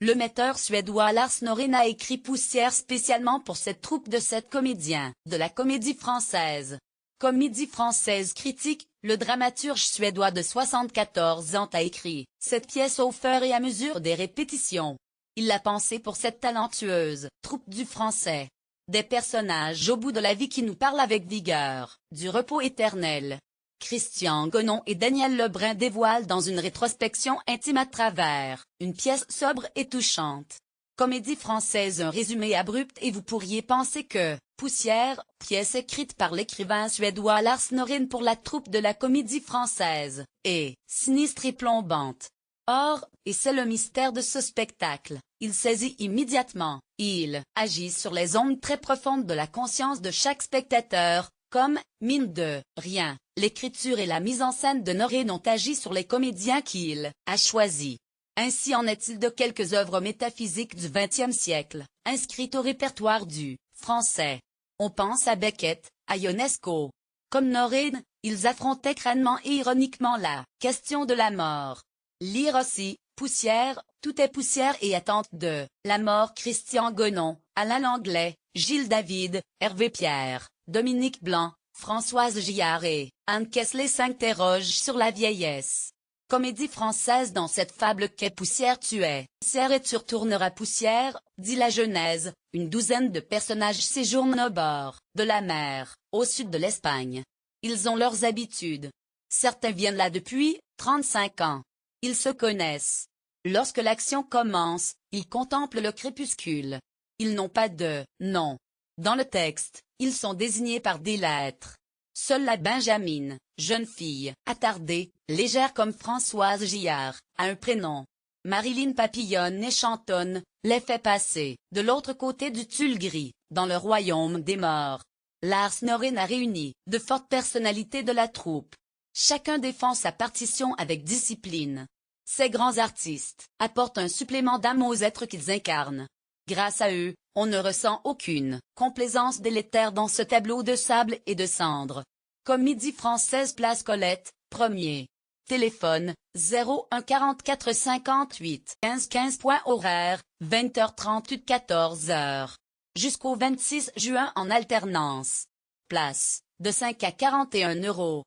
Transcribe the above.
le metteur suédois Lars Norén a écrit Poussière spécialement pour cette troupe de 7 comédiens, de la Comédie Française. Comédie Française critique, le dramaturge suédois de 74 ans a écrit cette pièce au fur et à mesure des répétitions. Il l'a pensée pour cette talentueuse troupe du français. Des personnages au bout de la vie qui nous parlent avec vigueur, du repos éternel. Christian Gonon et Daniel Lebrun dévoilent dans une rétrospection intime à travers une pièce sobre et touchante. Comédie Française, un résumé abrupt et vous pourriez penser que Poussière, pièce écrite par l'écrivain suédois Lars Norén pour la troupe de la Comédie Française, est sinistre et plombante. Or, et c'est le mystère de ce spectacle, il saisit immédiatement, il agit sur les ondes très profondes de la conscience de chaque spectateur, comme, mine de rien, l'écriture et la mise en scène de Norén ont agi sur les comédiens qu'il a choisis. Ainsi en est-il de quelques œuvres métaphysiques du XXe siècle, inscrites au répertoire du français. On pense à Beckett, à Ionesco. Comme Norén, ils affrontaient crânement et ironiquement la question de la mort. Lire aussi, Poussière, tout est poussière et attente de la mort. Christian Gonon, Alain Langlais, Gilles David, Hervé Pierre, Dominique Blanc, Françoise Gillard et Anne Kessler s'interrogent sur la vieillesse. Comédie Française dans cette fable qu'est Poussière tu es poussière et tu retourneras poussière, dit la Genèse, une douzaine de personnages séjournent au bord de la mer, au sud de l'Espagne. Ils ont leurs habitudes. Certains viennent là depuis 35 ans. Ils se connaissent. Lorsque l'action commence, ils contemplent le crépuscule. Ils n'ont pas de nom. Dans le texte, ils sont désignés par des lettres. Seule la Benjamine, jeune fille, attardée, légère comme Françoise Gillard, a un prénom. Marilyn papillonne et chantonne, les fait passer, de l'autre côté du tulle gris, dans le royaume des morts. Lars Norén a réuni de fortes personnalités de la troupe. Chacun défend sa partition avec discipline. Ces grands artistes apportent un supplément d'âme aux êtres qu'ils incarnent. Grâce à eux, on ne ressent aucune complaisance délétère dans ce tableau de sable et de cendres. Comédie Française Place Colette, 1er. Téléphone, 01 44 58 15 15. Horaire, 20h38 14h. Jusqu'au 26 juin en alternance. Place, de 5 à 41 €.